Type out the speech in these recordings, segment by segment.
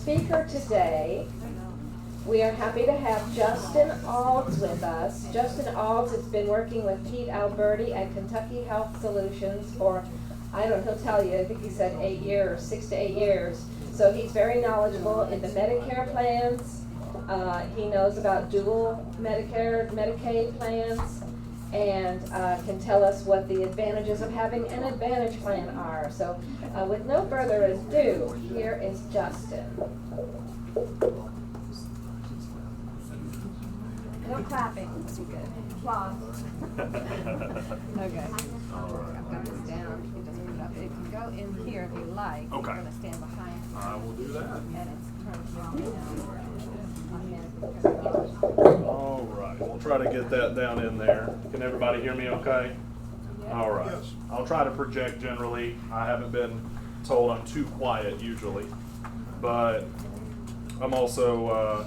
speaker today, we are happy to have Justin Aulds with us. Justin Aulds has been working with Pete Alberti at Kentucky Health Solutions for, I don't know, he'll tell you, I think he said 8 years, 6 to 8 years. So he's very knowledgeable in the Medicare plans. He knows about dual Medicare, Medicaid plans, and can tell us what the advantages of having an Advantage plan are. So with no further ado, here is Justin. No clapping. Good. Applause. Okay. I've got this down. It doesn't put it up. It can go in here if you like. Okay. I'm going to stand behind you. I will do that. And it's turned All right. We'll try to get that down in there. Can everybody hear me okay? All right. I'll try to project generally. I haven't been told I'm too quiet usually, but I'm also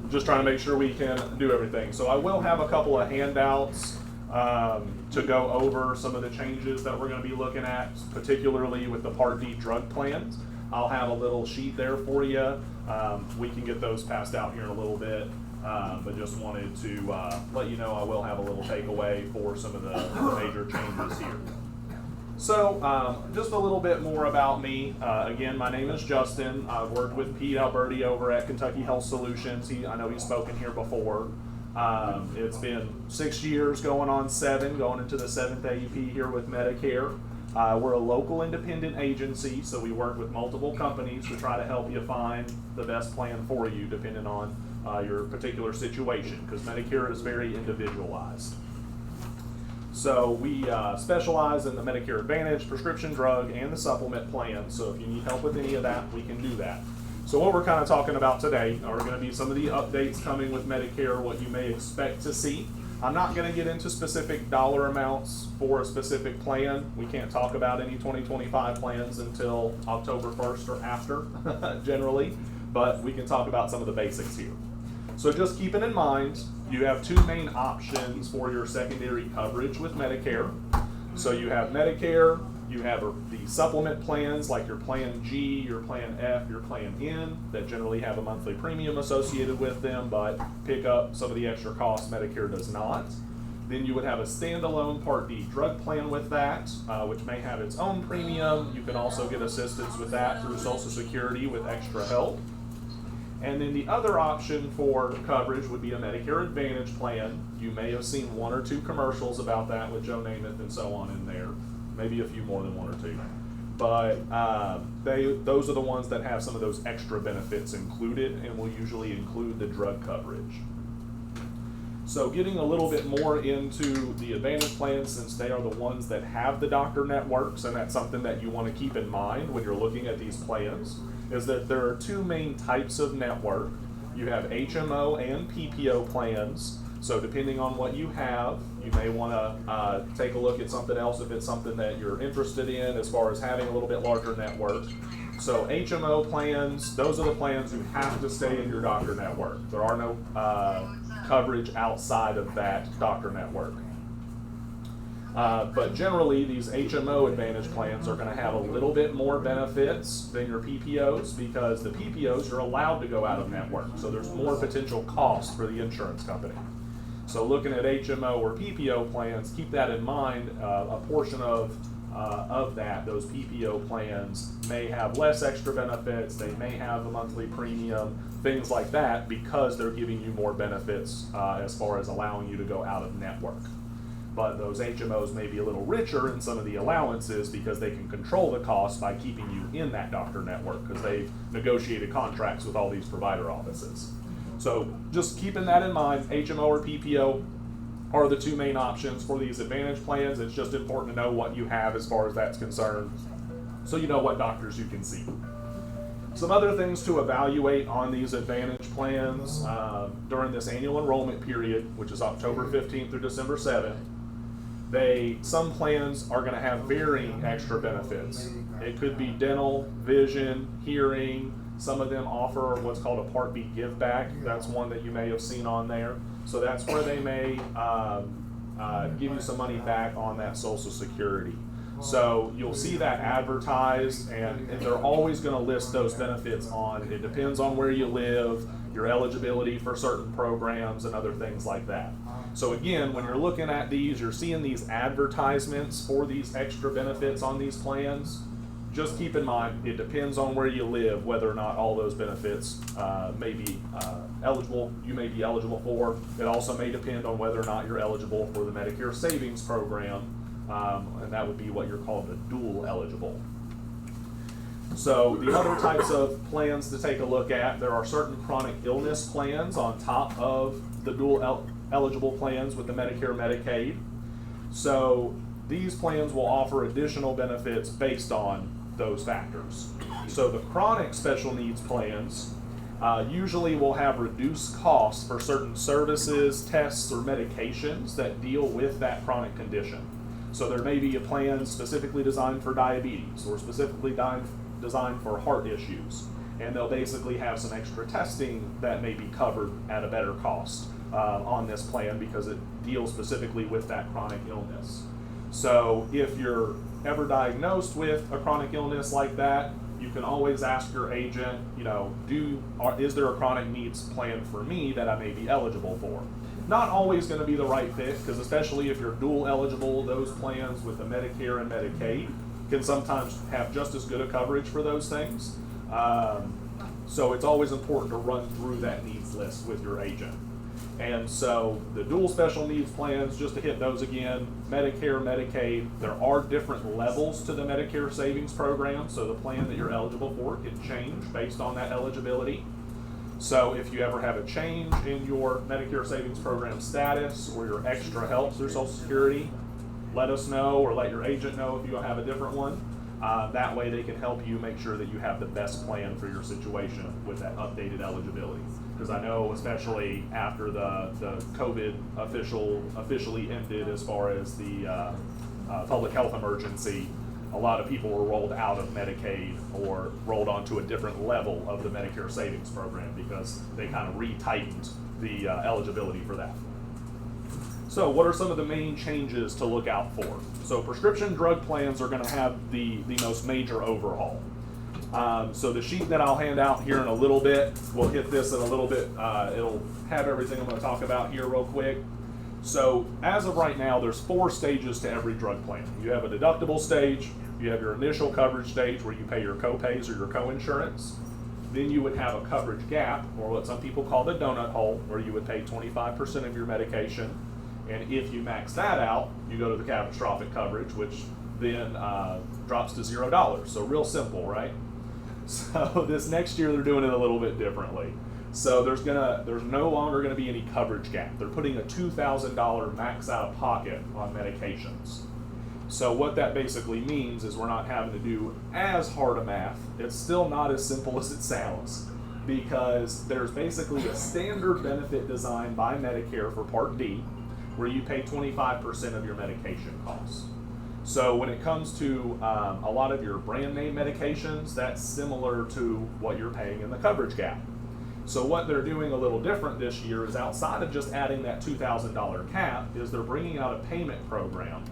just trying to make sure we can do everything. So I will have a couple of handouts to go over some of the changes that we're going to be looking at, particularly with the Part D drug plans. I'll have a little sheet there for you. We can get those passed out here in a little bit, but just wanted to let you know I will have a little takeaway for some of the major changes here. So just a little bit more about me. Again, my name is Justin. I've worked with Pete Alberti over at Kentucky Health Solutions. I know he's spoken here before. It's been 6 years, going on 7, going into the 7th AEP here with Medicare. We're a local independent agency, so we work with multiple companies to try to help you find the best plan for you depending on your particular situation, because Medicare is very individualized. So we specialize in the Medicare Advantage, prescription drug, and the supplement plan. So if you need help with any of that, we can do that. So what we're kind of talking about today are going to be some of the updates coming with Medicare, what you may expect to see. I'm not going to get into specific dollar amounts for a specific plan. We can't talk about any 2025 plans until October 1st or after, generally, but we can talk about some of the basics here. So just keeping in mind, you have 2 main options for your secondary coverage with Medicare. So you have Medicare, you have the supplement plans like your Plan G, your Plan F, your Plan N that generally have a monthly premium associated with them but pick up some of the extra costs Medicare does not. Then you would have a standalone Part D drug plan with that, which may have its own premium. You can also get assistance with that through Social Security with extra help. And then the other option for coverage would be a Medicare Advantage plan. You may have seen 1 or 2 commercials about that with Joe Ament and so on in there. Maybe a few more than 1 or 2. But those are the ones that have some of those extra benefits included and will usually include the drug coverage. So getting a little bit more into the Advantage plans, since they are the ones that have the doctor networks, and that's something that you want to keep in mind when you're looking at these plans, is that there are 2 main types of network. You have HMO and PPO plans. So depending on what you have, you may want to take a look at something else if it's something that you're interested in as far as having a little bit larger network. So HMO plans, those are the plans you have to stay in your doctor network. There are no coverage outside of that doctor network. But generally, these HMO Advantage plans are going to have a little bit more benefits than your PPOs, because the PPOs are allowed to go out of network. So there's more potential cost for the insurance company. So looking at HMO or PPO plans, keep that in mind. A portion of that, those PPO plans may have less extra benefits. They may have a monthly premium, things like that, because they're giving you more benefits as far as allowing you to go out of network. But those HMOs may be a little richer in some of the allowances because they can control the cost by keeping you in that doctor network, because they've negotiated contracts with all these provider offices. So just keeping that in mind, HMO or PPO are the 2 main options for these Advantage plans. It's just important to know what you have as far as that's concerned, so you know what doctors you can see. Some other things to evaluate on these Advantage plans during this annual enrollment period, which is October 15th through December 7th. Some plans are going to have varying extra benefits. It could be dental, vision, hearing. Some of them offer what's called a Part B give back. That's one that you may have seen on there. So that's where they may give you some money back on that Social Security. So you'll see that advertised, and they're always going to list those benefits on, it depends on where you live, your eligibility for certain programs and other things like that. So again, when you're looking at these, you're seeing these advertisements for these extra benefits on these plans. Just keep in mind, it depends on where you live, whether or not all those benefits may be you may be eligible for. It also may depend on whether or not you're eligible for the Medicare Savings Program, and that would be what you're called a dual eligible. So the other types of plans to take a look at, there are certain chronic illness plans on top of the dual eligible plans with the Medicare and Medicaid. So these plans will offer additional benefits based on those factors. So the chronic special needs plans usually will have reduced costs for certain services, tests, or medications that deal with that chronic condition. So there may be a plan specifically designed for diabetes or specifically designed for heart issues, and they'll basically have some extra testing that may be covered at a better cost on this plan because it deals specifically with that chronic illness. So if you're ever diagnosed with a chronic illness like that, you can always ask your agent, is there a chronic needs plan for me that I may be eligible for? Not always going to be the right fit, because especially if you're dual eligible, those plans with the Medicare and Medicaid can sometimes have just as good a coverage for those things. So it's always important to run through that needs list with your agent. And so the dual special needs plans, just to hit those again, Medicare, Medicaid, there are different levels to the Medicare Savings Program, so the plan that you're eligible for can change based on that eligibility. So if you ever have a change in your Medicare Savings Program status or your extra help through Social Security, let us know or let your agent know if you have a different one. That way they can help you make sure that you have the best plan for your situation with that updated eligibility. Because I know, especially after the COVID officially ended as far as the public health emergency, a lot of people were rolled out of Medicaid or rolled onto a different level of the Medicare Savings Program because they kind of retightened the eligibility for that. So what are some of the main changes to look out for? So prescription drug plans are going to have the most major overhaul. So the sheet that I'll hand out here in a little bit, we'll hit this in a little bit. It'll have everything I'm going to talk about here real quick. So as of right now, there's 4 stages to every drug plan. You have a deductible stage, you have your initial coverage stage where you pay your co-pays or your co-insurance. Then you would have a coverage gap, or what some people call the donut hole, where you would pay 25% of your medication. And if you max that out, you go to the catastrophic coverage, which then drops to $0. So real simple, right? So this next year they're doing it a little bit differently. So there's no longer gonna be any coverage gap. They're putting a $2,000 max out of pocket on medications. So what that basically means is we're not having to do as hard a math. It's still not as simple as it sounds, because there's basically a standard benefit designed by Medicare for Part D, where you pay 25% of your medication costs. So when it comes to a lot of your brand name medications, that's similar to what you're paying in the coverage gap. So what they're doing a little different this year is, outside of just adding that $2,000 cap, is they're bringing out a payment program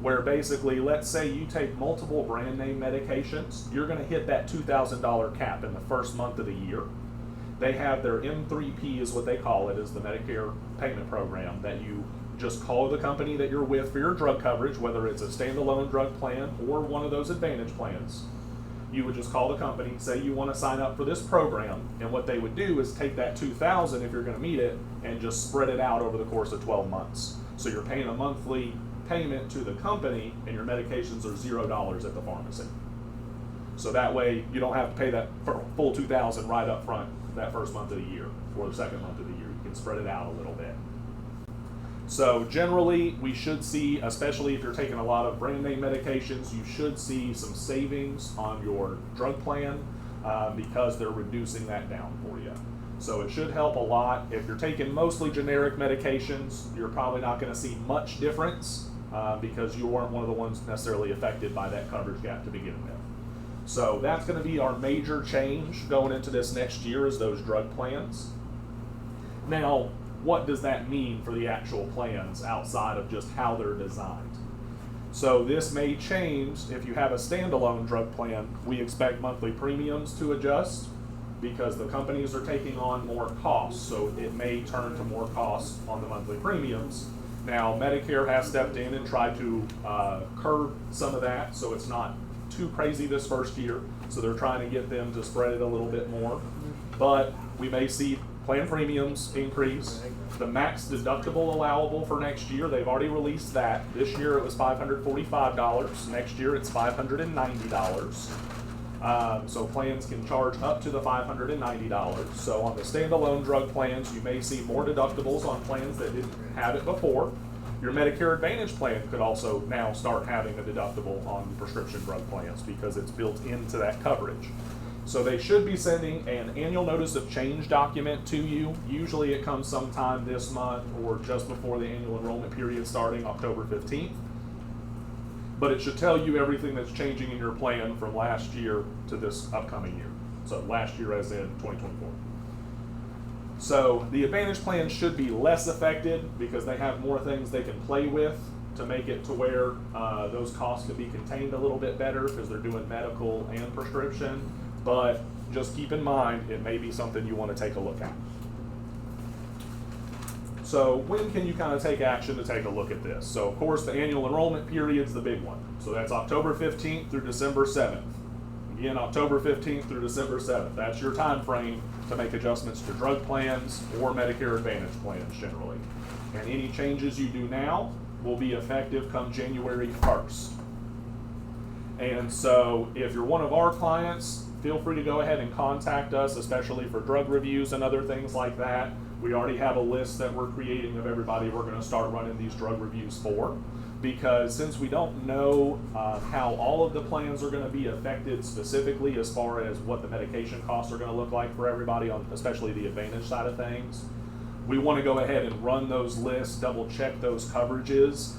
where basically, let's say you take multiple brand name medications, you're gonna hit that $2,000 cap in the first month of the year. They have their M3P is what they call it, is the Medicare payment program, that you just call the company that you're with for your drug coverage, whether it's a standalone drug plan or one of those Advantage plans. You would just call the company, say you want to sign up for this program, and what they would do is take that $2,000 if you're going to meet it and just spread it out over the course of 12 months. So you're paying a monthly payment to the company, and your medications are $0 at the pharmacy. So that way you don't have to pay that full $2,000 right up front that first month of the year or the second month of the year. You can spread it out a little bit. So generally, we should see, especially if you're taking a lot of brand name medications, you should see some savings on your drug plan because they're reducing that down for you. So it should help a lot. If you're taking mostly generic medications, you're probably not going to see much difference because you weren't one of the ones necessarily affected by that coverage gap to begin with. So that's going to be our major change going into this next year, is those drug plans. Now, what does that mean for the actual plans outside of just how they're designed? So this may change if you have a standalone drug plan. We expect monthly premiums to adjust because the companies are taking on more costs, so it may turn to more costs on the monthly premiums. Now, Medicare has stepped in and tried to curb some of that, so it's not too crazy this first year. So they're trying to get them to spread it a little bit more. But we may see plan premiums increase. The max deductible allowable for next year, they've already released that. This year it was $545. Next year it's $590. So plans can charge up to the $590. So on the standalone drug plans, you may see more deductibles on plans that didn't have it before. Your Medicare Advantage plan could also now start having a deductible on prescription drug plans because it's built into that coverage. So they should be sending an annual notice of change document to you. Usually it comes sometime this month or just before the annual enrollment period starting October 15th. But it should tell you everything that's changing in your plan from last year to this upcoming year. So last year as in 2024. So the Advantage plan should be less affected because they have more things they can play with to make it to where those costs can be contained a little bit better because they're doing medical and prescription. But just keep in mind, it may be something you want to take a look at. So when can you kind of take action to take a look at this? So of course the annual enrollment period is the big one. So that's October 15th through December 7th. Again, October 15th through December 7th. That's your time frame to make adjustments to drug plans or Medicare Advantage plans generally. And any changes you do now will be effective come January 1st. And so if you're one of our clients, feel free to go ahead and contact us, especially for drug reviews and other things like that. We already have a list that we're creating of everybody we're going to start running these drug reviews for. Because since we don't know how all of the plans are going to be affected specifically as far as what the medication costs are going to look like for everybody, on especially the Advantage side of things, we want to go ahead and run those lists, double check those coverages,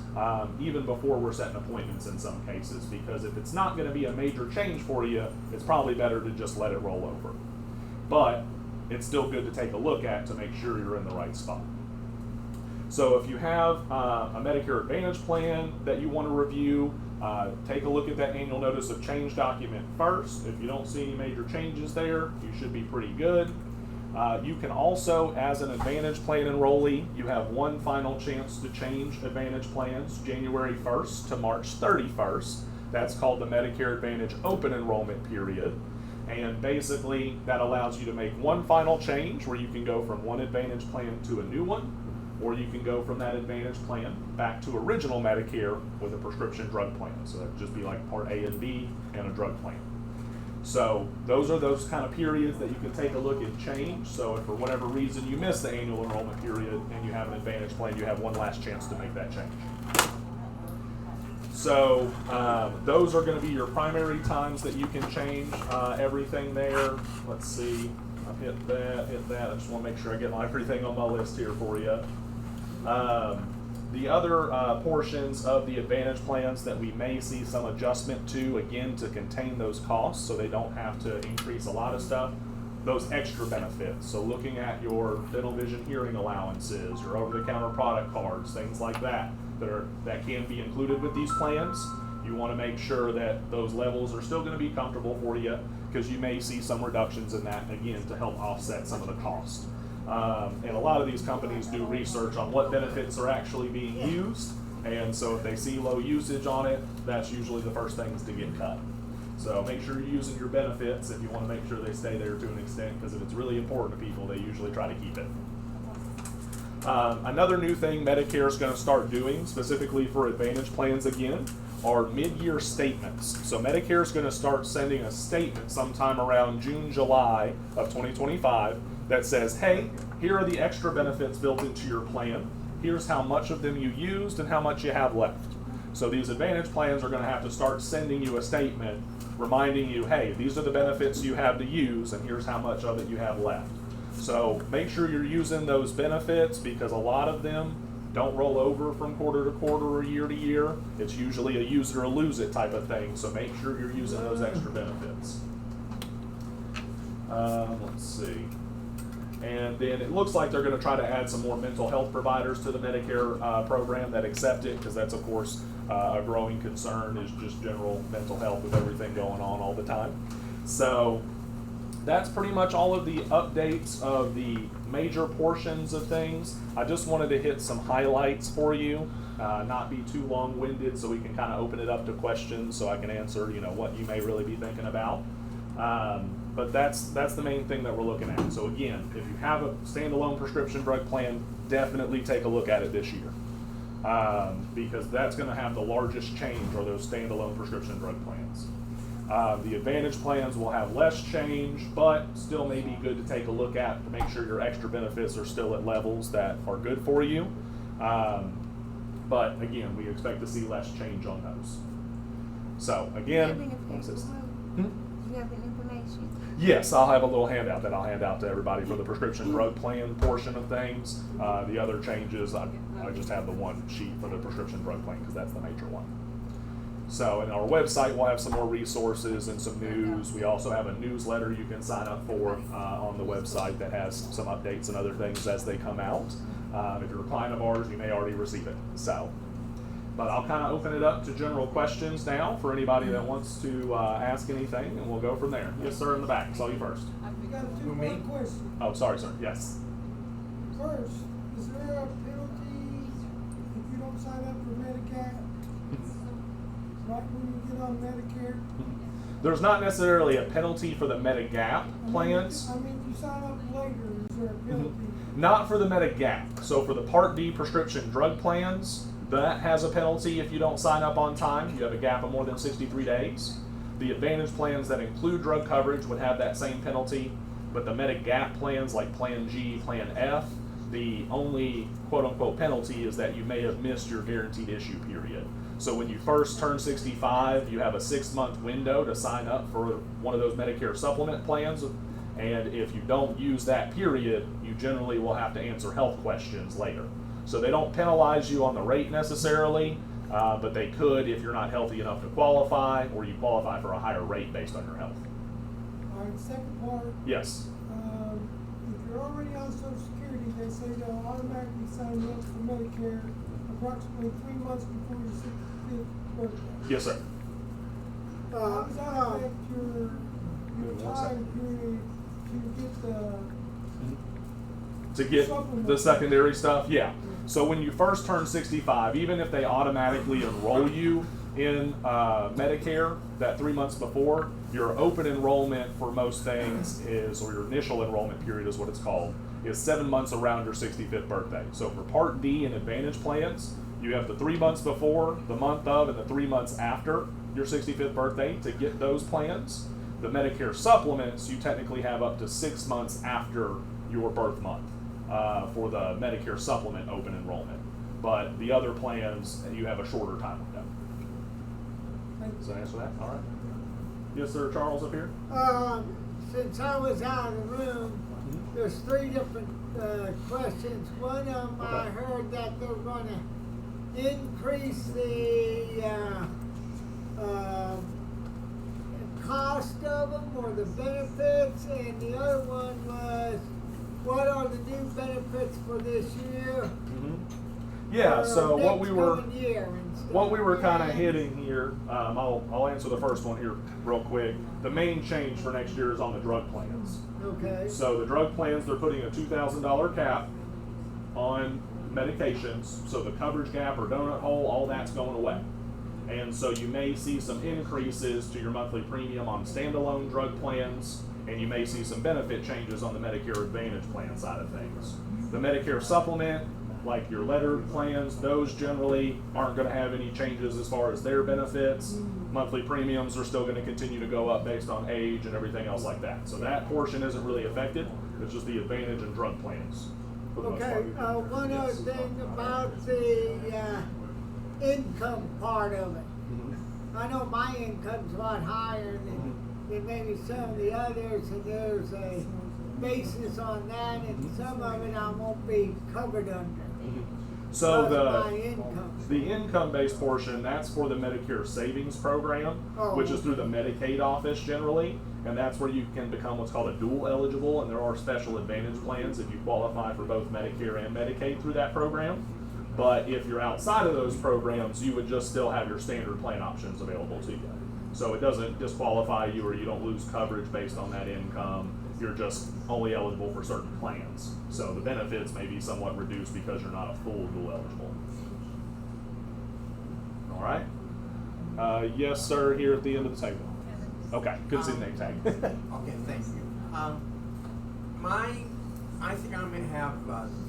even before we're setting appointments in some cases, because if it's not going to be a major change for you, it's probably better to just let it roll over. But it's still good to take a look at to make sure you're in the right spot. So if you have a Medicare Advantage plan that you want to review, take a look at that annual notice of change document first. If you don't see any major changes there, you should be pretty good. You can also, as an Advantage plan enrollee, you have one final chance to change Advantage plans, January 1st to March 31st. That's called the Medicare Advantage open enrollment period. And basically, that allows you to make one final change where you can go from one Advantage plan to a new one, or you can go from that Advantage plan back to original Medicare with a prescription drug plan. So that would just be like Part A and B and a drug plan. So those are those kind of periods that you can take a look and change. So if for whatever reason you miss the annual enrollment period and you have an Advantage plan, you have one last chance to make that change. So those are going to be your primary times that you can change everything there. Let's see, I've hit that. I just want to make sure I get everything on my list here for you. The other portions of the Advantage plans that we may see some adjustment to, again, to contain those costs so they don't have to increase a lot of stuff, those extra benefits. So looking at your dental, vision, hearing allowances, your over-the-counter product cards, things like that, that can be included with these plans. You want to make sure that those levels are still going to be comfortable for you because you may see some reductions in that, again, to help offset some of the cost. And a lot of these companies do research on what benefits are actually being used, and so if they see low usage on it, that's usually the first things to get cut. So make sure you're using your benefits if you want to make sure they stay there to an extent, because if it's really important to people, they usually try to keep it. Another new thing Medicare is going to start doing, specifically for Advantage plans again, are mid-year statements. So Medicare is going to start sending a statement sometime around June, July of 2025 that says, hey, here are the extra benefits built into your plan. Here's how much of them you used and how much you have left. So these Advantage plans are going to have to start sending you a statement reminding you, hey, these are the benefits you have to use and here's how much of it you have left. So make sure you're using those benefits because a lot of them don't roll over from quarter to quarter or year to year. It's usually a use it or lose it type of thing, so make sure you're using those extra benefits. Let's see. And then it looks like they're going to try to add some more mental health providers to the Medicare program that accept it, because that's, of course, A growing concern is just general mental health with everything going on all the time. So that's pretty much all of the updates of the major portions of things. I just wanted to hit some highlights for you, not be too long-winded, so we can kind of open it up to questions so I can answer, what you may really be thinking about. But that's the main thing that we're looking at. So again, if you have a standalone prescription drug plan, definitely take a look at it this year. Because that's going to have the largest change are those standalone prescription drug plans. The Advantage plans will have less change, but still may be good to take a look at to make sure your extra benefits are still at levels that are good for you. But again, we expect to see less change on those. So again, what's this? Do you have any information? Yes, I'll have a little handout that I'll hand out to everybody for the prescription drug plan portion of things. The other changes, I just have the one sheet for the prescription drug plan because that's the major one. So in our website, we'll have some more resources and some news. We also have a newsletter you can sign up for on the website that has some updates and other things as they come out. If you're a client of ours, you may already receive it. But I'll kind of open it up to general questions now for anybody that wants to ask anything, and we'll go from there. Yes, sir, in the back. Saw you first. I got a two-part question. Oh, sorry, sir. Yes. First, is there a penalty if you don't sign up for Medicare? Right when you get on Medicare? There's not necessarily a penalty for the Medigap plans. I mean, if you sign up later, is there a penalty? Not for the Medigap. So for the Part D prescription drug plans, that has a penalty if you don't sign up on time. You have a gap of more than 63 days. The Advantage plans that include drug coverage would have that same penalty, but the Medigap plans like Plan G, Plan F, the only quote-unquote penalty is that you may have missed your guaranteed issue period. So when you first turn 65, you have a 6-month window to sign up for one of those Medicare supplement plans. And if you don't use that period, you generally will have to answer health questions later. So they don't penalize you on the rate necessarily, but they could if you're not healthy enough to qualify, or you qualify for a higher rate based on your health. All right, second part. Yes. If you're already on Social Security, they say they'll automatically sign you up for Medicare approximately 3 months before your 65th birthday. Yes, sir. How does that affect your time period to get the secondary stuff? Yeah. So when you first turn 65, even if they automatically enroll you in Medicare that 3 months before, your open enrollment for most things is, or your initial enrollment period is what it's called, is 7 months around your 65th birthday. So for Part D and Advantage plans, you have the 3 months before, the month of, and the 3 months after your 65th birthday to get those plans. The Medicare supplements, you technically have up to 6 months after your birth month for the Medicare supplement open enrollment. But the other plans, you have a shorter time window. Does that answer that? All right. Yes, sir. Charles up here? Since I was out of the room, there's 3 different questions. One of them, I heard that they're going to increase the cost of them or the benefits, and the other one was, what are the new benefits for this year? Yeah. So what we were kind of hitting. hitting here, I'll answer the first one here real quick. The main change for next year is on the drug plans. Okay. So the drug plans, they're putting a $2,000 cap on medications. So the coverage gap or donut hole, all that's going away. And so you may see some increases to your monthly premium on standalone drug plans, and you may see some benefit changes on the Medicare Advantage plan side of things. The Medicare supplement, like your lettered plans, those generally aren't going to have any changes as far as their benefits. Monthly premiums are still going to continue to go up based on age and everything else like that. So that portion isn't really affected. It's just the Advantage and drug plans. For the most Okay, part. one other thing about the income part of it. I know my income's a lot higher than maybe some of the others, and there's a basis on that, and some of it I won't be covered under. So Because of my income. the income-based portion, that's for the Medicare Savings Program, which is through the Medicaid office generally, and that's where you can become what's called a dual eligible, and there are special advantage plans if you qualify for both Medicare and Medicaid through that program. But if you're outside of those programs, you would just still have your standard plan options available to you. So it doesn't disqualify you, or you don't lose coverage based on that income. You're just only eligible for certain plans. So the benefits may be somewhat reduced because you're not a full dual eligible. All right. Yes, sir, here at the end of the table. Okay, couldn't see the name tag. Okay, thank you. I think I'm gonna have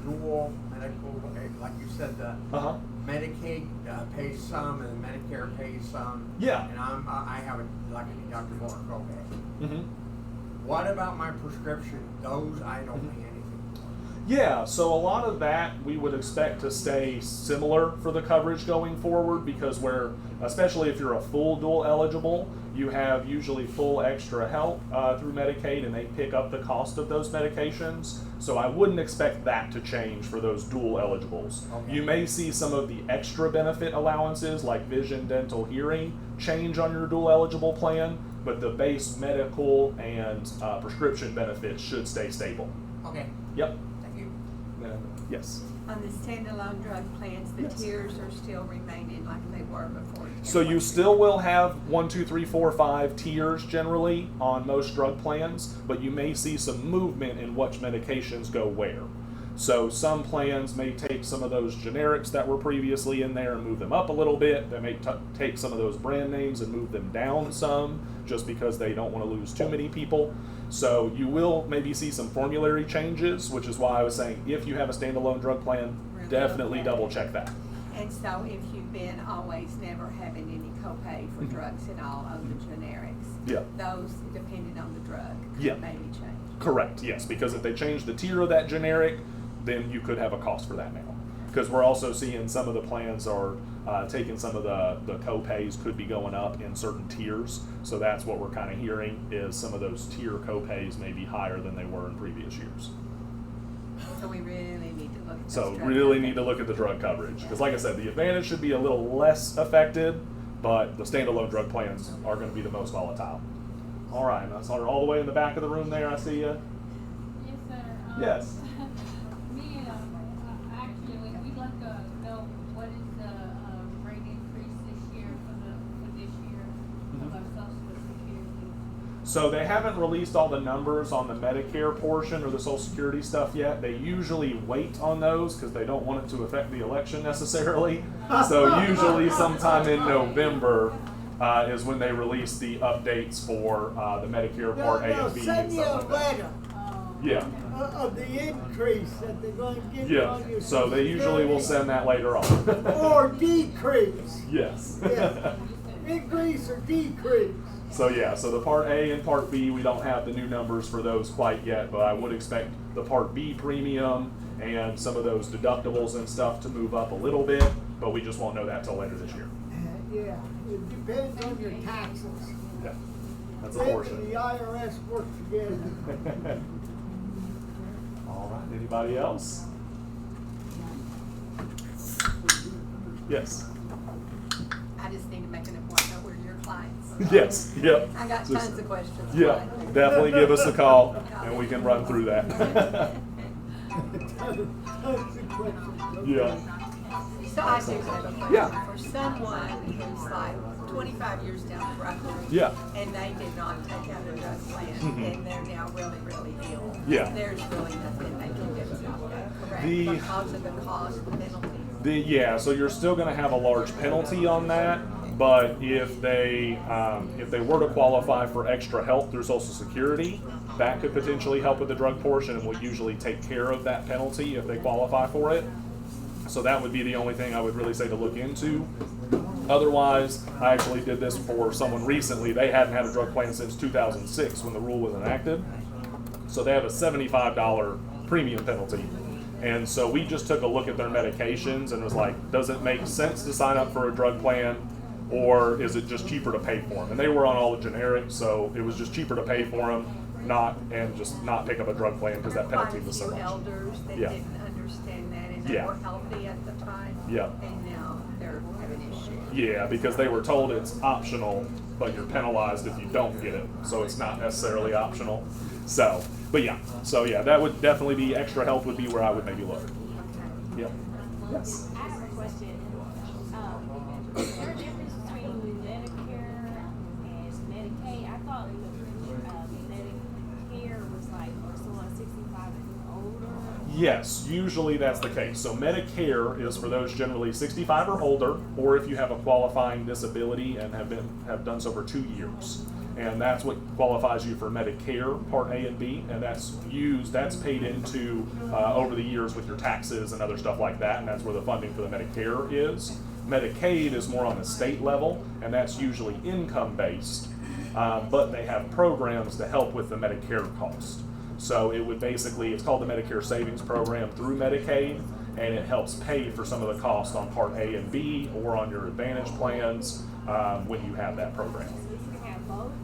dual medical, like you said, the Medicaid pays some and Medicare pays some. Yeah. And I have like a deductible or copay. Mm-hmm. What about my prescription? Those I don't pay anything for. Yeah, so a lot of that we would expect to stay similar for the coverage going forward, because especially if you're a full dual eligible, you have usually full extra help through Medicaid, and they pick up the cost of those medications. So I wouldn't expect that to change for those dual eligibles. Okay. You may see some of the extra benefit allowances like vision, dental, hearing change on your dual eligible plan, but the base medical and prescription benefits should stay stable. Okay, Yep. thank you. Yes. On the standalone drug plans, the tiers are still remaining like they were before. So you still will have 1, 2, 3, 4, 5 tiers generally on most drug plans, but you may see some movement in which medications go where. So some plans may take some of those generics that were previously in there and move them up a little bit. They may take some of those brand names and move them down some, just because they don't want to lose too many people. So you will maybe see some formulary changes, which is why I was saying if you have a standalone drug plan, definitely double check that. And so if you've been always never having any copay for drugs at all of the generics, Yeah. those, depending on the drug, Yeah. could maybe change. Correct, yes, because if they change the tier of that generic, then you could have a cost for that now. Because we're also seeing some of the plans are taking some of the co-pays could be going up in certain tiers. So that's what we're kind of hearing, is some of those tier co-pays may be higher than they were in previous years. So we really need to look at those So drug really copays. need to look at the drug coverage. Because like I said, the Advantage should be a little less affected, but the standalone drug plans are going to be the most volatile. All right, I saw her all the way in the back of the room there. I see you. Yes, sir. Yes. Me, actually, we'd like to know what is the rate increase this year for this year of our Social Security. So they haven't released all the numbers on the Medicare portion or the Social Security stuff yet. They usually wait on those because they don't want it to affect the election necessarily. So usually sometime in November is when they release the updates for the Medicare Part A They'll and B and send you a stuff like that. letter Yeah. of the increase that they're going to give you on Yeah. your So they usually will send that later on. or decrease. Yes. Yeah. Increase or decrease. So yeah, so the Part A and Part B, we don't have the new numbers for those quite yet, but I would expect the Part B premium and some of those deductibles and stuff to move up a little bit, but we just won't know that till later this year. Yeah, it depends on your taxes. Yeah, that's a Maybe portion. the IRS works together. All right, anybody else? Yes. I just need to make an appointment with your clients. Yes, yep. I got Just- tons of questions. Yeah, Brian. definitely give us a call and we can run through that. Yeah. So I do have a question. Yeah. For someone who's like 25 years down the road. Yeah. And they did not take out a drug plan, Mhm. and they're now really, really ill. Yeah. There's really nothing they can do about that, correct? The- Because of the cost penalty. Yeah, so you're still going to have a large penalty on that, but if they were to qualify for extra help through Social Security, that could potentially help with the drug portion, and will usually take care of that penalty if they qualify for it. So that would be the only thing I would really say to look into. Otherwise, I actually did this for someone recently. They hadn't had a drug plan since 2006 when the rule was enacted. So they have a $75 premium penalty. And so we just took a look at their medications and was like, does it make sense to sign up for a drug plan, or is it just cheaper to pay for them? And they were on all the generics, so it was just cheaper to pay for them, not pick up a drug plan because that penalty was so Quite a much. few elders that Yeah. didn't understand that, and they Yeah. were healthy at the time. Yeah. And now they're having issues. Yeah, because they were told it's optional, but you're penalized if you don't get it. So it's not necessarily optional. So, but yeah. So yeah, that would definitely be extra help would be where I would maybe look. Okay. Yep. Yes. question. Is there a difference between Medicare and Medicaid? I thought Medicare was like for someone 65 and older. Yes, usually that's the case. So Medicare is for those generally 65 or older, or if you have a qualifying disability and have done so for 2 years. And that's what qualifies you for Medicare Part A and B, and that's paid into over the years with your taxes and other stuff like that, and that's where the funding for the Medicare is. Medicaid is more on the state level, and that's usually income-based, but they have programs to help with the Medicare cost. So it would basically, it's called the Medicare Savings Program through Medicaid, and it helps pay for some of the cost on Part A and B or on your Advantage plans when you have that program.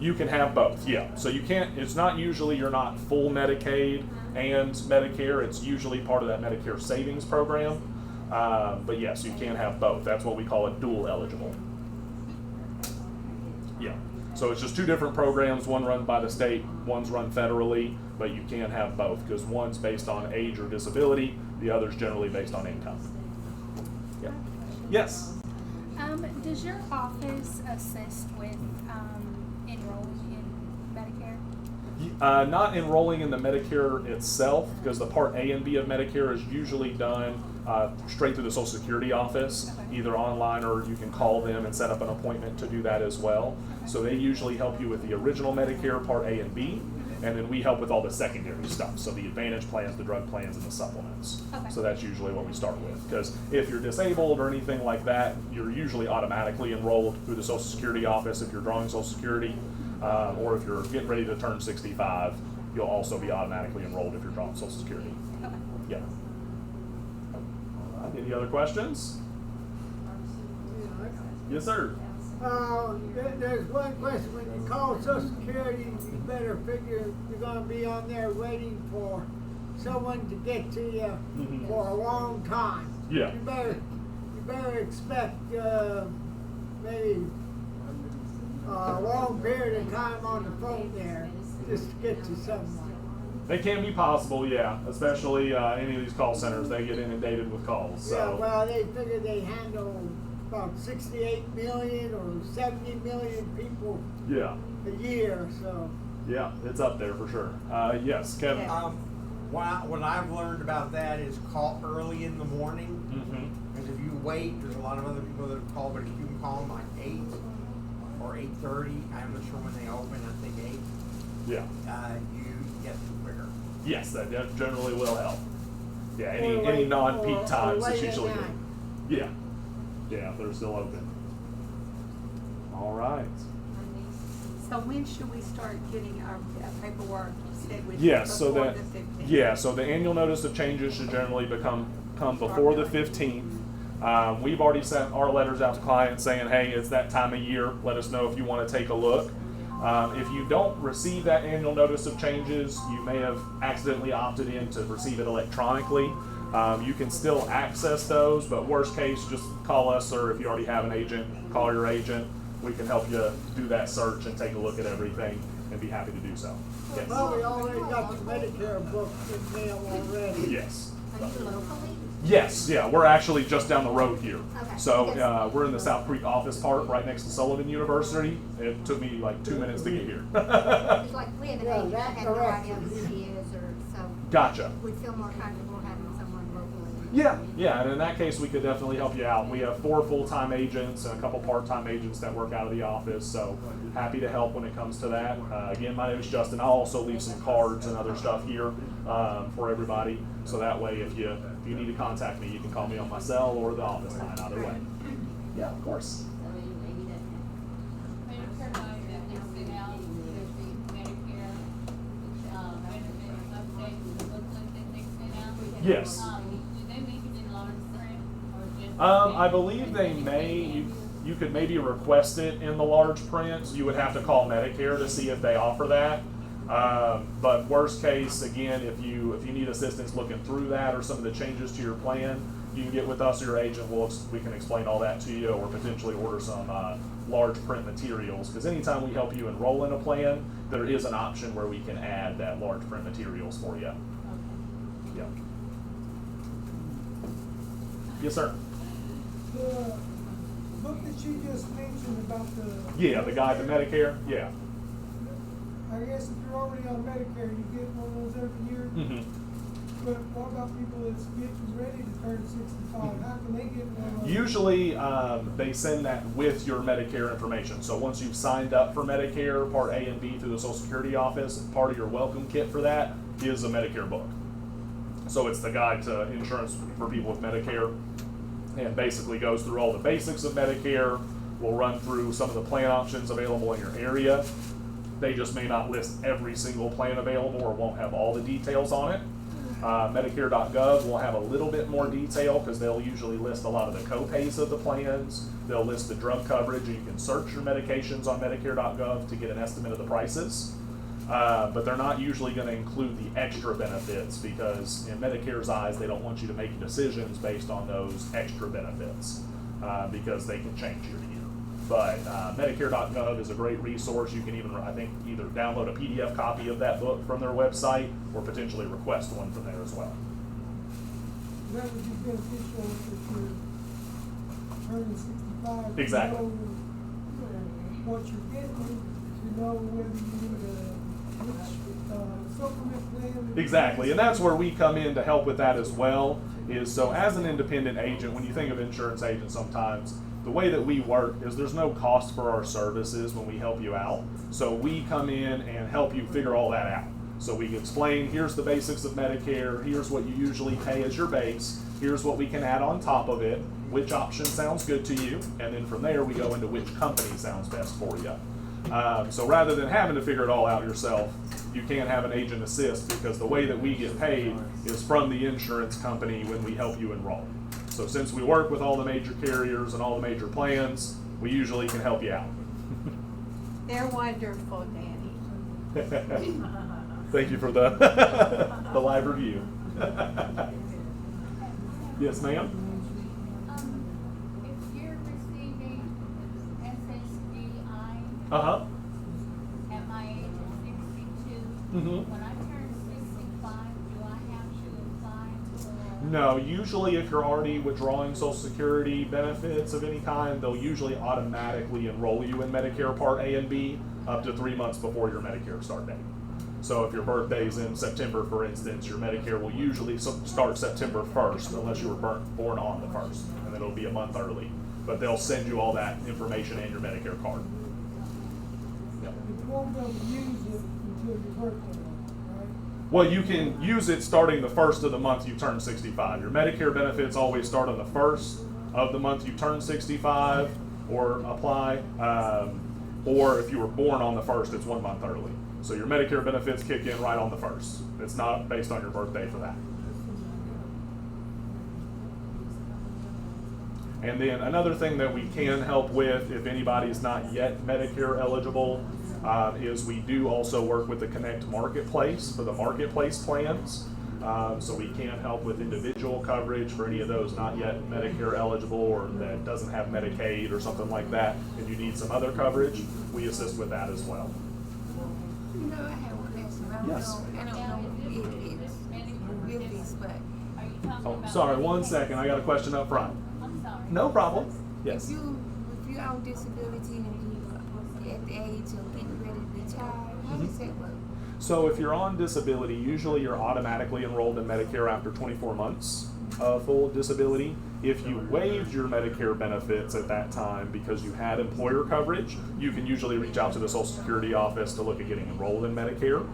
You can have both, yeah. So you can't, it's not usually you're not full Medicaid and Medicare, it's usually part of that Medicare Savings Program. But yes, you can have both. That's what we call a dual eligible. Yeah. So it's just 2 different programs, one run by the state, one's run federally, but you can have both because one's based on age or disability, the other's generally based on income. Yeah. Yes? Does your office assist with enrolling in Medicare? Not enrolling in the Medicare itself, because the Part A and B of Medicare is usually done straight through the Social Security office, either online or you can call them and set up an appointment to do that as well. So they usually help you with the original Medicare Part A and B, and then we help with all the secondary stuff, so the Advantage plans, the drug plans, and the supplements. Okay. So that's usually what we start with, because if you're disabled or anything like that, you're usually automatically enrolled through the Social Security office if you're drawing Social Security, or if you're getting ready to turn 65, you'll also be automatically enrolled if you're drawing Social Security. Okay. Yeah. All right. Any other questions? Yes, sir. There's one question. When you call Social Security, you better figure you're gonna be on there waiting for someone to get to you for a long time. Yeah. You better expect maybe a long period of time on the phone there just to get to someone. They can be possible, yeah. Especially any of these call centers, they get inundated with calls. So. Yeah, well, they figure they handle about 68 million or 70 million people Yeah. a year, so. Yeah, it's up there for sure. Yes, Kevin. What I've learned about that is call early in the morning. Because if you wait, there's a lot of other people that have called, but if you can call them like 8 or 8:30, I'm not sure when they open, I think 8. Yeah. You get them quicker. Yes, that generally will help. Yeah, any Or non-peak or times late it's at usually night. good. Yeah. Yeah, they're still open. All right. So when should we start getting our paperwork? You said we Yes, so before that the 15th. yeah, so the annual notice of changes should generally come before the 15th. We've already sent our letters out to clients saying, hey, it's that time of year. Let us know if you want to take a look. If you don't receive that annual notice of changes, you may have accidentally opted in to receive it electronically. You can still access those, but worst case, just call us, or if you already have an agent, call your agent. We can help you do that search and take a look at everything and be happy to do so. Yes. Well, we already got the Medicare book in mail already. Yes. Are you locally? Yes, yeah, we're actually just down the road here. Okay. So we're in the South Creek office park right next to Sullivan University. It took me like 2 minutes to get here. It's like we have an Yeah, agent that that's had no correct. idea who she is, or so. Gotcha. We feel more comfortable having someone locally. Yeah, and in that case, we could definitely help you out. We have 4 full-time agents and a couple part-time agents that work out of the office, so happy to help when it comes to that. Again, my name is Justin. I'll also leave some cards and other stuff here for everybody, so that way if you need to contact me, you can call me on my cell or the office line, either way. Yeah, of course. Medicare line that they sent out, there's the Medicare, benefit update, the booklet that they sent out. Yes. Do they make it in large print or just? I believe they may. You could maybe request it in the large print. You would have to call Medicare to see if they offer that. But worst case, again, if you need assistance looking through that or some of the changes to your plan, you can get with us or your agent. We can explain all that to you, or potentially order some large print materials. Because anytime we help you enroll in a plan, there is an option where we can add that large print materials for you. Yeah. Yes, sir. The book that you just mentioned about the. Yeah, the guide to Medicare, yeah. I guess if you're already on Medicare, you get one of those every year. Mm-hmm. But what about people that's getting ready to turn 65? How can they get one of those? Usually, they send that with your Medicare information. So once you've signed up for Medicare, Part A and B through the Social Security office, part of your welcome kit for that is a Medicare book. So it's the guide to insurance for people with Medicare, and basically goes through all the basics of Medicare. We'll run through some of the plan options available in your area. They just may not list every single plan available or won't have all the details on it. Medicare.gov will have a little bit more detail because they'll usually list a lot of the co-pays of the plans. They'll list the drug coverage, and you can search your medications on Medicare.gov to get an estimate of the prices. But they're not usually going to include the extra benefits because in Medicare's eyes, they don't want you to make decisions based on those extra benefits because they can change year to year. But Medicare.gov is a great resource. You can even, I think, either download a PDF copy of that book from their website or potentially request one from there as well. That would be beneficial if you're turning 65. Exactly. To know what you're getting, to know whether you need which supplement plan. Exactly, and that's where we come in to help with that as well. Is so as an independent agent, when you think of insurance agents sometimes, the way that we work is there's no cost for our services when we help you out. So we come in and help you figure all that out. So we explain, here's the basics of Medicare, here's what you usually pay as your base, here's what we can add on top of it, which option sounds good to you, and then from there we go into which company sounds best for you. So rather than having to figure it all out yourself, you can have an agent assist because the way that we get paid is from the insurance company when we help you enroll. So since we work with all the major carriers and all the major plans, we usually can help you out. They're wonderful, Danny. Thank you for the the live review. Yes, ma'am? If you're receiving SSDI Uh-huh. at my age of 62, Mm-hmm. when I turn 65, do I have to apply for? No, usually if you're already withdrawing Social Security benefits of any kind, they'll usually automatically enroll you in Medicare Part A and B up to 3 months before your Medicare start date. So if your birthday's in September, for instance, your Medicare will usually start September 1st unless you were born on the 1st, and then it'll be a month early. But they'll send you all that information and your Medicare card. Yep. You won't be able to use it until your birthday, right? Well, you can use it starting the 1st of the month you turn 65. Your Medicare benefits always start on the 1st of the month you turn 65 or apply. Or if you were born on the 1st, it's 1 month early. So your Medicare benefits kick in right on the 1st. It's not based on your birthday for that. And then another thing that we can help with, if anybody's not yet Medicare eligible, is we do also work with the Connect Marketplace for the marketplace plans. So we can help with individual coverage for any of those not yet Medicare eligible or that doesn't have Medicaid or something like that, and you need some other coverage, we assist with that as well. You know, I have a question. Yes. I don't know if it's but Are you talking Oh, about? sorry, 1 second, I got a question up front. I'm sorry. No problem. Yes. if you're on disability and you're at the age of getting ready to retire, how does that work? So if you're on disability, usually you're automatically enrolled in Medicare after 24 months of full disability. If you waived your Medicare benefits at that time because you had employer coverage, you can usually reach out to the Social Security office to look at getting enrolled in Medicare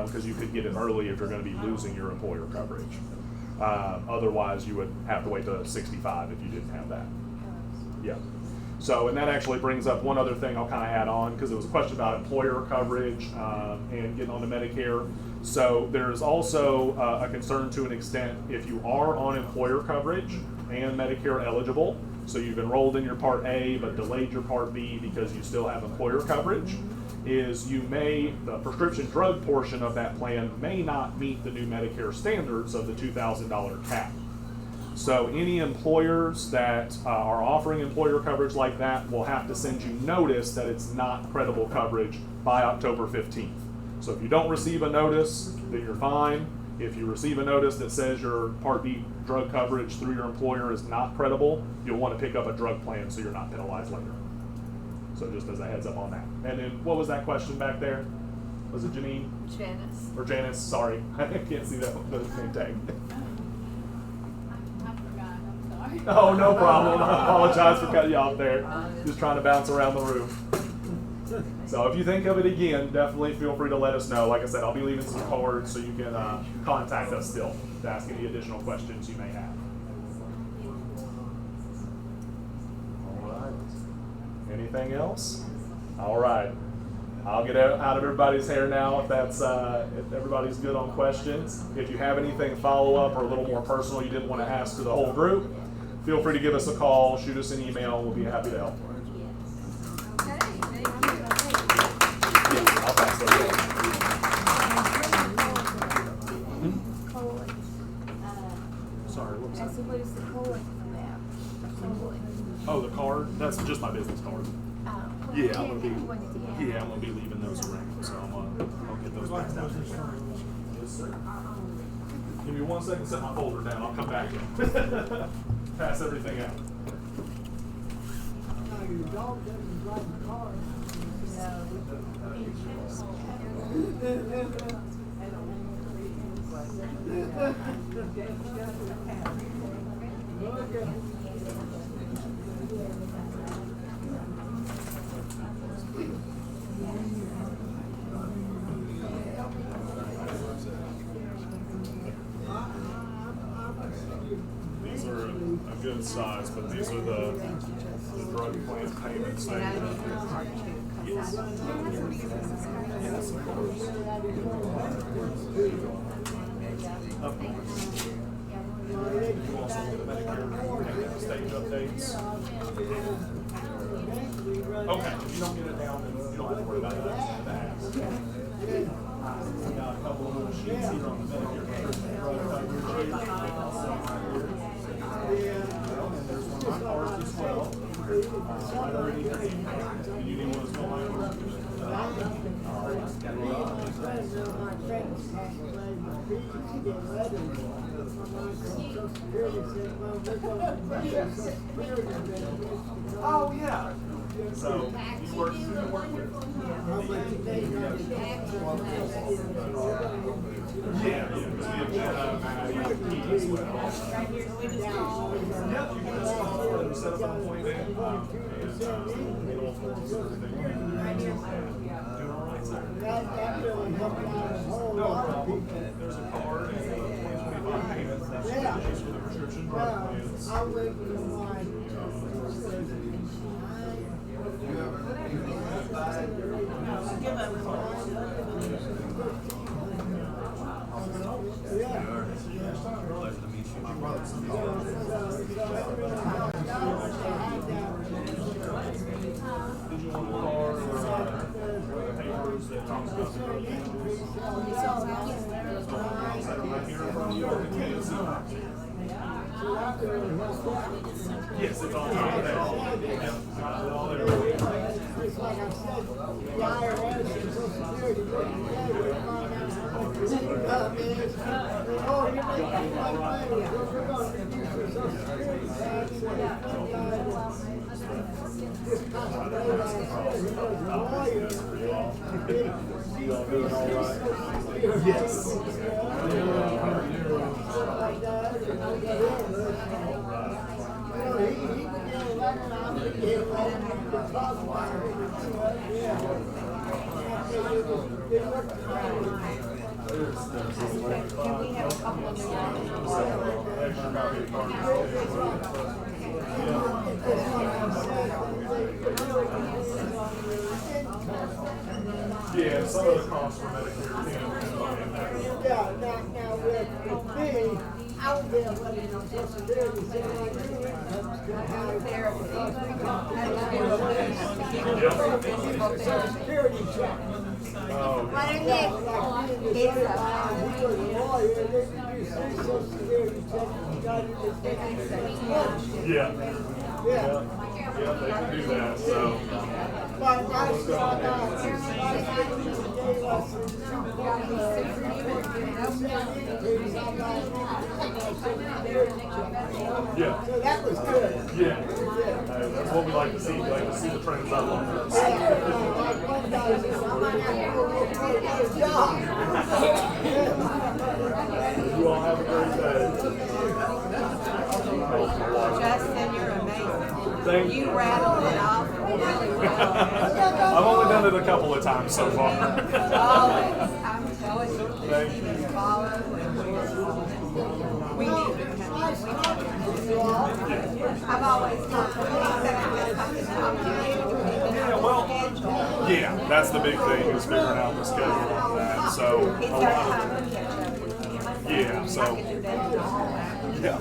because you could get it early if you're going to be losing your employer coverage. Otherwise, you would have to wait to 65 if you didn't have that. Yeah. So, and that actually brings up one other thing I'll kind of add on because it was a question about employer coverage and getting onto Medicare. So there's also a concern to an extent if you are on employer coverage and Medicare eligible, so you've enrolled in your Part A but delayed your Part B because you still have employer coverage, is the prescription drug portion of that plan may not meet the new Medicare standards of the $2,000 cap. So any employers that are offering employer coverage like that will have to send you notice that it's not credible coverage by October 15th. So if you don't receive a notice, then you're fine. If you receive a notice that says your Part B drug coverage through your employer is not credible, you'll want to pick up a drug plan so you're not penalized later. So just as a heads up on that. And then what was that question back there? Was it Janine? Janice. Or Janice? Sorry, I can't see that name tag. I forgot, I'm sorry. Oh, no problem. I apologize for cutting you off there. Just trying to bounce around the room. So if you think of it again, definitely feel free to let us know. Like I said, I'll be leaving some cards so you can contact us still to ask any additional questions you may have. All right. Anything else? All right. I'll get out of everybody's hair now if that's if everybody's good on questions. If you have anything follow up or a little more personal you didn't want to ask to the whole group, feel free to give us a call, shoot us an email, we'll be happy to help. Okay, thank you. Yeah, I'll pass those over. Sorry, what was that? So what is the cord about? Oh, the card? That's just my business card. Yeah, I'm gonna be leaving those around, so I'll get those back down. Yes, sir. Give me 1 second, set my folder down. I'll come back and pass everything out. Now, your dog doesn't drive the car. These are a good size, but these are the drug plan payment statement. Yes. Yes, of course. You also get the Medicare and stage updates. Okay, if you don't get it down, then you don't have to worry about it. We got a couple of little sheets here on the Medicare drug coverage. And there's one on ours as well. Right underneath it. You need one as well, Mike? Oh, yeah. So, you work with? Yeah, because we have Maddie as well. Yep, you can set up an appointment. And middle forms and everything. Doing all right, sir? No problem. There's a card and 2025 payments. That's what they use for the prescription drug plans. I wait for mine. Did you want a card or papers that talks about the drug plans? Yes, it's on top of that. Yeah, got it all there. It's like I said, the IRS and Social Security working together to find out how much your income is. Oh, you're making a lot of money, so we're going to reduce your Social Security tax. Just concentrate on it. He was a lawyer. You all doing all right? Yes. Like that. He began a letter, I began a letter to talk about it. Yeah. Can we have a couple of Yeah, some of the costs for Medicare can Yeah, now with me, I would be able to let you know Social Security, say like your income's gonna have Social Security check. What is it? He was a lawyer, they could do Social Security check, you got it, Yeah. Yeah. Yeah, they can do that, so. But that's what Yeah. So that was good. Yeah. That's what we like to see. We like to see the trends up on this. Like one guy said, I might have to go get a job. You all have a great day. Justin, you're amazing. Thank You rattled it off really well. I've only done it a couple of times so far. Always, I'm telling you, Thank you you. just follow. We need to come in. I've always thought Yeah, well, yeah, that's the big thing is figuring out the schedule on that. So It's a our lot time of, to catch up with you. yeah, so yeah.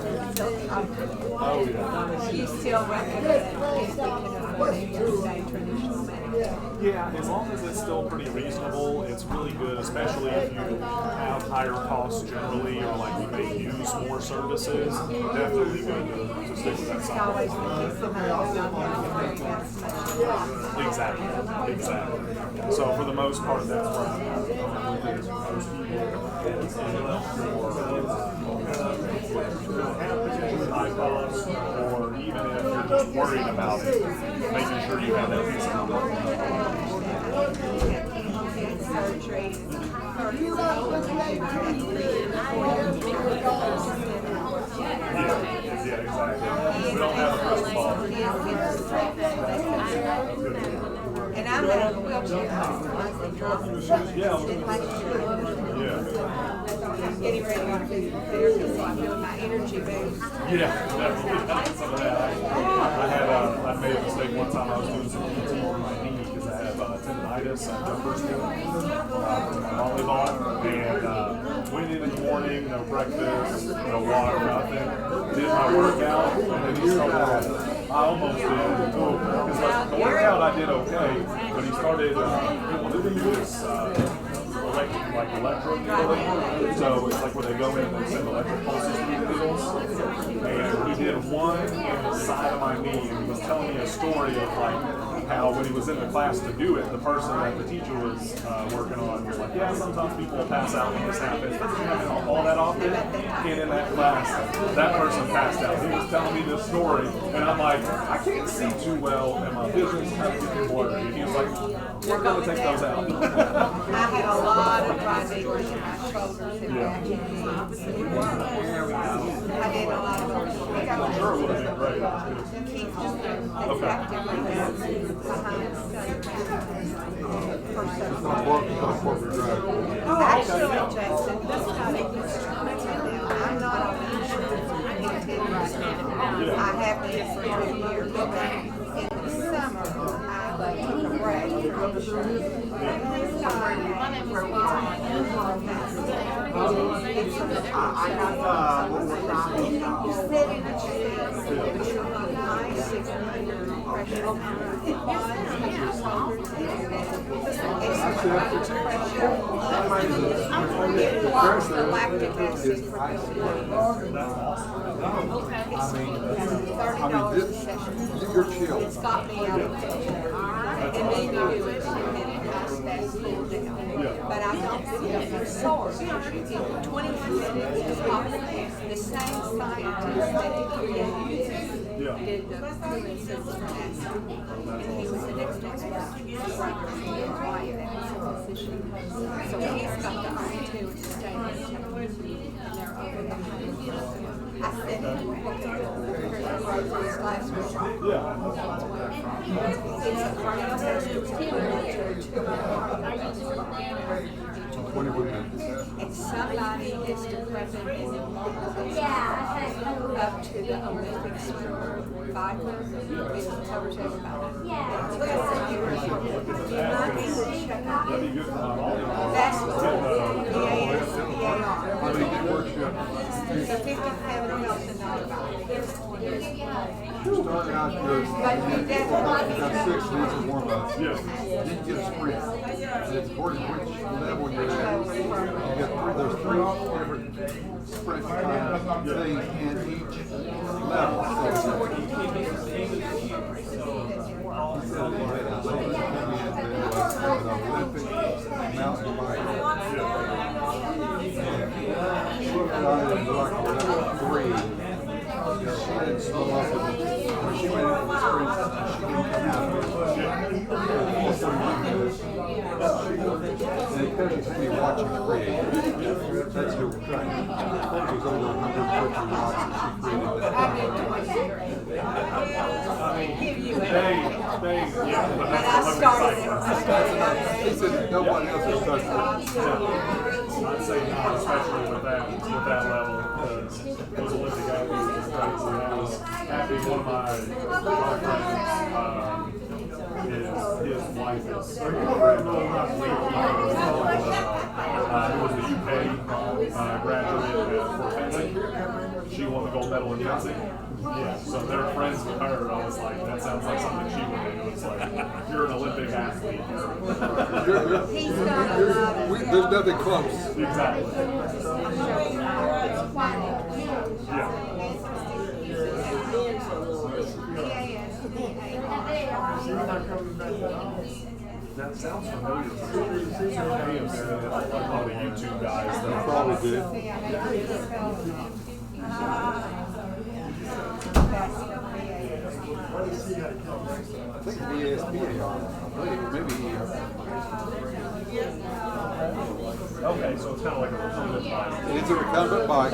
Oh yeah. You still recommend if we can afford it to stay traditional Medicare? Yeah, as long as it's still pretty reasonable, it's really good, especially if you have higher costs generally, or like you may use more services. Definitely good to stick with that It's side. always been somebody else on there. Exactly. So for the most part, that's where I'm at with it. Most people have potentially high costs, or even if you're just worried about it, making sure you have that piece of mind. Surgery. Yeah, exactly. We don't have a crystal ball. And I'm in a wheelchair. I'm getting ready to go to physical therapy, so I'm doing my energy boost. Yeah, definitely. Some of that. I made a mistake one time. I was doing some PT for my knee because I have tendonitis at jumper volleyball, and went in the morning, no breakfast, no water, nothing. Did my workout, and then he started. I almost did. Because like, the workout I did okay, but he started doing this. Electric needling. So it's like where they go in and they send electric pulses through the needles. And he did one in the side of my knee, and he was telling me a story of like how when he was in the class to do it, the person that the teacher was working on was like, yeah, sometimes people will pass out when this happens. It doesn't happen all that often. And in that class, that person passed out. He was telling me this story, and I'm like, I can't see too well, and my vision's kind of getting blurry. And he was like, we're going to take those out. I had a lot of dry needles in my shoulders and back and knees. I did a lot of orthopedic. I'm sure it would have been great. Keith just effectively behind Actually, Jason, that's not I'm not on insurance right now. I have been for 2 years. In the summer, I took a break from insurance. You sit in a chair, but you're not nice, it's under pressure. It blocks the lactic acid from building up. It's $30 a session. It's got me out of tension. And then you do it, and it has that cool down. But I don't feel sore. You get 25 minutes to pop it. The same scientist that did the human system acid. And he was an expert. So he's got the opportunity to stay in technology, and they're open behind. I said, last week. It's a cardiac test. And somebody is decrepit up to the Olympic swimmer Viper. It covers everybody. That's what the 57,000 You start out good. But you definitely got 6 weeks of warm-ups. Yeah. Then you get a sprint. And it's according to which level you're at. You get there's 3 different sprint things in each level. So an Olympic mountain biker. She got in like level 3. She didn't slow up when she went into the sprint. She didn't come out of it. And because she's me watching create, that's who we're trying. She's over 150 watts and she created that. He said nobody else has touched it. I'd say not, especially with that level, because those Olympic athletes are crazy. I was happy one of my friends, his wife is a friend of athlete, who was the UK graduate at fencing. She won the gold medal in fencing. Yeah, so they're friends with her. I was like, that sounds like something she would do. It's like, you're an Olympic athlete. There's nothing close. Exactly. Yeah. That sounds familiar. Like one of the YouTube guys that Probably did. Yeah. I think ESPA on it. Maybe Okay, so it's kind of like a recumbent bike. It's a recumbent bike.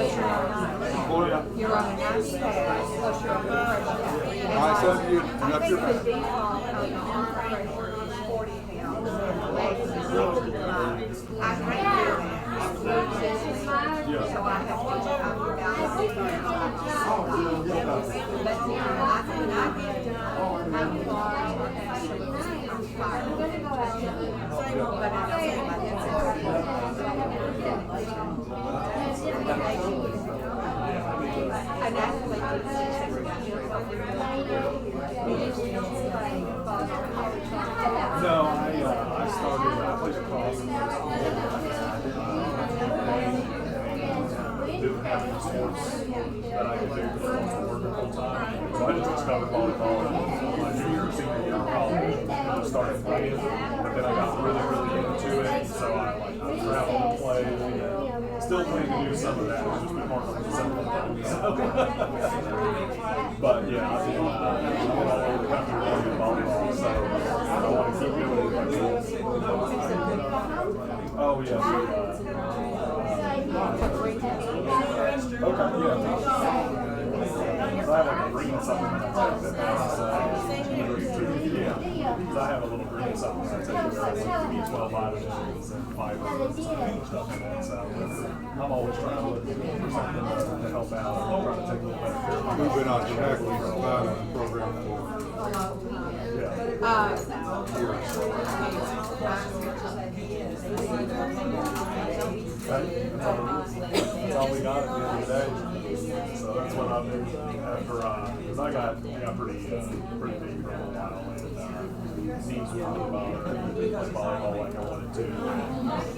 You're on a nice path, plus you're on the pressure. Nice up you and up your The back. default of the arm pressure is 40 pounds, and the legs is 65. I can't do that. It loses me, so I have to, I'm about to but when I get done, I'm far, absolutely, I'm fired. But I don't feel like an athlete No, I started, I played lacrosse in high school. Didn't have any sports that I could do because I was working full time. So I just discovered volleyball my junior or senior year of college. I just started playing, but then I got really, really into it. So I traveled and played. Still plan to do some of that. It's just been hard for me to settle down. But yeah, I've been all over the country playing volleyball, so I want to keep doing it. Oh yeah. Okay, yeah. I have like a green supplement I take that has yeah. I have a little green supplement I take that has like B12 vitamins and fiber and stuff in it. So I'm always trying to look for something to help out. I'm trying to take a little better care of my We've been on Shackley's vitamin program for years. That's all we got at the end of the day. So that's what I've been after, because I got pretty big for a while, and teams were really bothered. I couldn't play volleyball like I wanted to.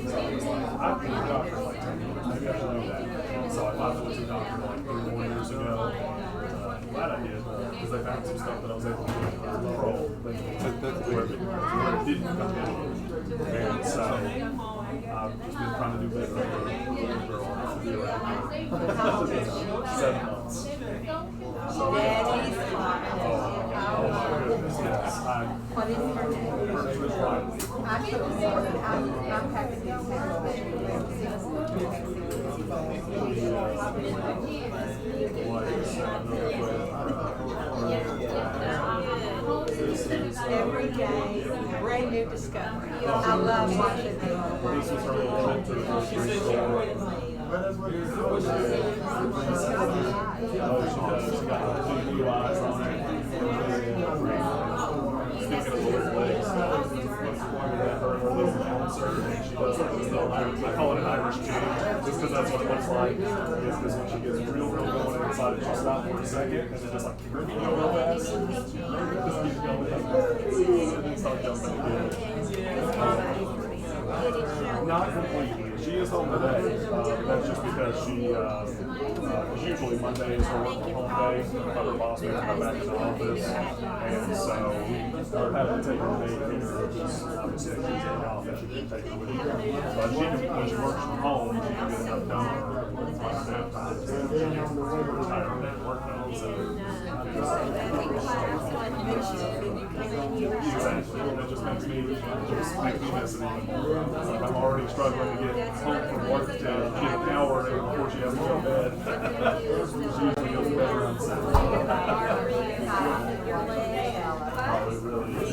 So I was like, I've been a doctor for like 10 years. Maybe I should do that. So I finally went to a doctor like 3 or 4 years ago. Glad I did, because they found some stuff that I was able to do under control where it didn't come in. And so I've just been trying to do better for the girl to be around her. 7 months. So, oh my goodness, yes. What is her name? Her name is Riley. I should have said it. I'm happy to every day, brand new discovery. I love watching them. This was her little trip to the grocery store. Oh, she does. She got like 2 new eyes on it. Speaking of little legs, her little bouncer, and she does like this little Irish, I call it an Irish jig, just because that's what it looks like. Is because when she gets real going inside, she'll stop for a second, and then just like real fast. Just keep going. And then start jumping again. Not completely. She is home today. That's just because usually Monday is her work from home day. Her boss makes her go back to the office, and so we're having to take her day here because obviously she's in the office. She can take her with her. But she can, when she works from home, she can get enough done for like nap time. She can retire and work on. So exactly. That just makes me miss it even more. Like I'm already struggling to get home from work to get an hour before she has to go to bed. She usually goes to bed around 7. Oh, it really is.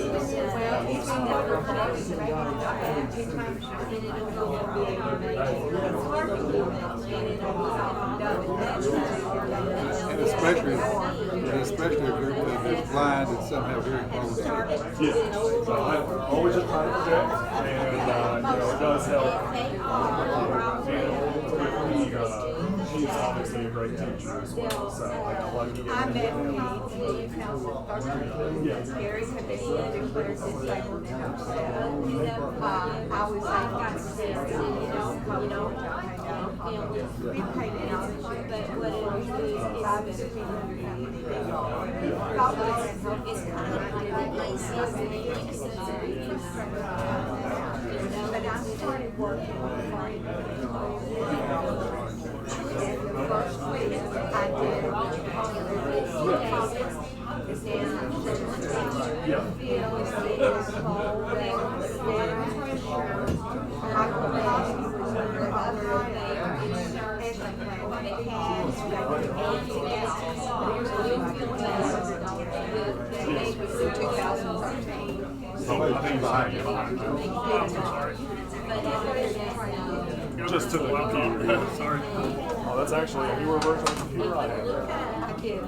And especially a group that is blind and somehow very close to it. Yeah, so I always just try to project, and you know, it does help. She's obviously a great teacher as well, so like I like to get I met Pete, city council, Gary Cabana declares his labor himself. I was like, that's scary, we paid it out, but what it is it's kind of like but I started working on first week, I did all the just to the computer. Sorry. Oh, that's actually a newer version of the computer I have. I did.